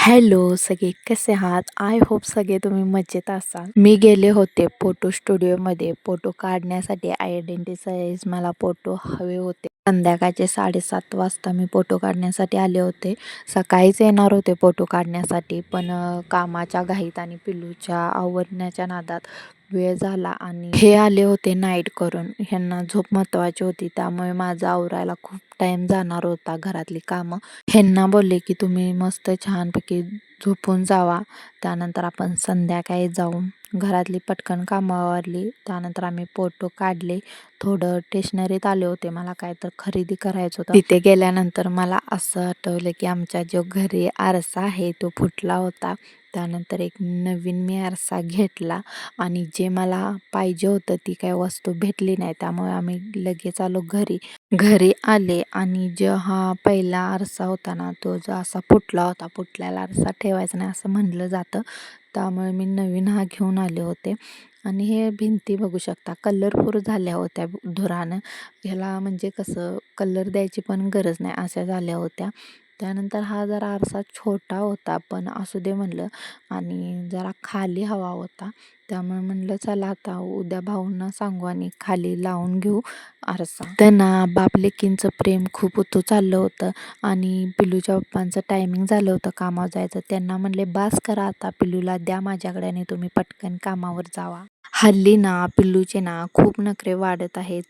Hello सगळे कसे आहात? आय होप सगळे तुम्ही मजेत असाल. मी गेले होते फोटो स्टुडिओमध्ये फोटो काढण्यासाठी. आयडेंटिटी मला फोटो हवे होते. संध्याकाळचे 7:30 वाजता मी फोटो काढण्यासाठी आले होते. सकाळीच येणार होते फोटो काढण्यासाठी, पण कामाच्या घाईत आणि पिल्लूच्या आवरण्याच्या नादात वेळ झाला आणि हे आले होते नाईट करून. ह्यांना झोप महत्त्वाची होती, त्यामुळे माझं आवरायला खूप टाईम जाणार होता घरातली कामं. ह्यांना बोलले की तुम्ही मस्त छानपैकी झोपून जावा, त्यानंतर आपण संध्याकाळी जाऊ. घरातली पटकन कामं आवरली, त्यानंतर आम्ही फोटो काढले. थोडं स्टेशनरीत आले होते, मला काय तर खरेदी करायचं होतं. तिथे गेल्यानंतर मला असं आठवलं की आमच्या जो घरी आरसा आहे तो फुटला होता. त्यानंतर एक नवीन मी आरसा घेतला आणि जे मला पाहिजे होतं ती काही वस्तू भेटली नाही, त्यामुळे आम्ही लगेच आलो घरी. घरी आले आणि जो हा पहिला आरसा होता ना, तो जो असा फुटला होता, फुटलेला आरसा ठेवायचा नाही असं म्हणलं जातं, त्यामुळे मी नवीन हा घेऊन आले होते. आणि हे भिंती बघू शकता कलरफुल झाल्या होत्या धुरानं. ह्याला म्हणजे कसं कलर द्यायची पण गरज नाही अशा झाल्या होत्या. त्यानंतर हा जरा आरसा छोटा होता, पण असू दे म्हणलं, आणि जरा खाली हवा होता, त्यामुळे म्हणलं चला आता उद्या भाऊंना सांगू आणि खाली लावून घेऊ आरसा. त्यांना बाप लेकींचं प्रेम खूप चाललं होतं आणि पिल्लूच्या पप्पांचं टायमिंग झालं होतं कामावर जायचं. त्यांना म्हणले बास करा आता, पिल्लूला द्या माझ्याकडे आणि तुम्ही पटकन कामावर जावा. हल्ली ना पिल्लूचे ना खूप नखरे वाढत आहेत.